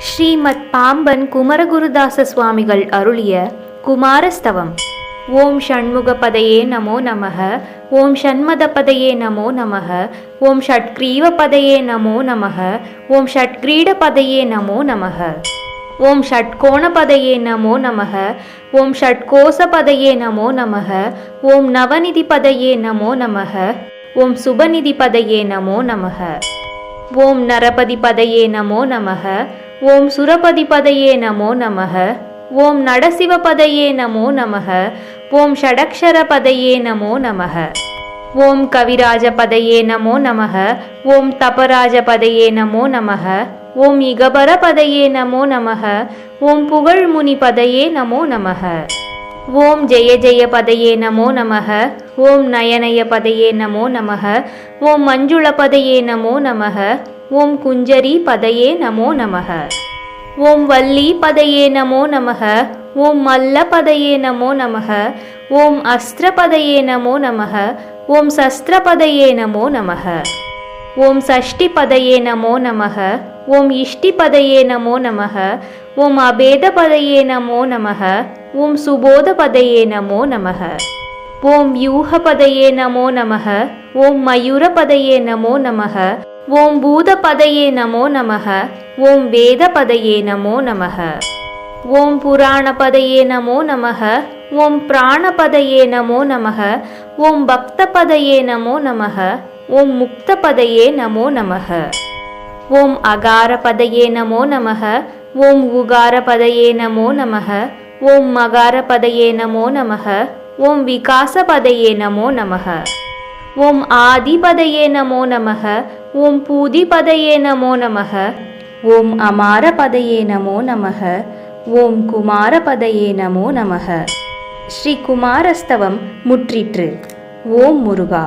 ஸ்ரீமத் பாம்பன் குமரகுருதாச சுவாமிகள் அருளிய குமாரஸ்தவம். ஓம் ஷண்முகபதையே நமோ நமः. ஓம் ஷண்மதபதையே நமோ நமः. ஓம் ஷட்க்ரீவபதையே நமோ நமः. ஓம் ஷட்க்ரீடபதையே நமோ நமः. ஓம் ஷட்கோணபதையே நமோ நமः. ஓம் ஷட்கோசபதையே நமோ நமः. ஓம் நவநிதிபதையே நமோ நமः. ஓம் சுபநிதிபதையே நமோ நமः. ஓம் நரபதிபதையே நமோ நமः. ஓம் சுரபதிபதையே நமோ நமः. ஓம் நடசிவபதையே நமோ நமः. ஓம் ஷடக்ஷரபதையே நமோ நமः. ஓம் கவிராஜபதையே நமோ நமः. ஓம் தபராஜபதையே நமோ நமः. ஓம் இகபரபதையே நமோ நமः. ஓம் புகழ்முனிபதையே நமோ நமः. ஓம் ஜெய ஜெயபதையே நமோ நமः. ஓம் நயனயபதையே நமோ நமः. ஓம் மஞ்சுளபதையே நமோ நமः. ஓம் குஞ்சரி பதையே நமோ நமः. ஓம் வள்ளி பதையே நமோ நமः. ஓம் மல்ல பதையே நமோ நமः. ஓம் அஸ்திரபதையே நமோ நமः. ஓம் சஸ்திரபதையே நமோ நமः. ஓம் சஷ்டி பதையே நமோ நமः. ஓம் இஷ்டி பதையே நமோ நமः. ஓம் அபேத பதையே நமோ நமः. ஓம் சுபோத பதையே நமோ நமः. ஓம் யூஹ பதையே நமோ நமः. ஓம் மயூர பதையே நமோ நமः. ஓம் பூத பதையே நமோ நமः. ஓம் வேத பதையே நமோ நமः. ஓம் புராண பதையே நமோ நமः. ஓம் பிராண பதையே நமோ நமः. ஓம் பக்த பதையே நமோ நமः. ஓம் முக்த பதையே நமோ நமः. ஓம் அகார பதையே நமோ நமः. ஓம் உகார பதையே நமோ நமः. ஓம் மகார பதையே நமோ நமः. ஓம் விகாச பதையே நமோ நமः. ஓம் ஆதி பதையே நமோ நமः. ஓம் பூதி பதையே நமோ நமः. ஓம் அமார பதையே நமோ நமः. ஓம் குமார பதையே நமோ நமः. ஸ்ரீ குமாரஸ்தவம் முற்றிற்று. ஓம் முருகா.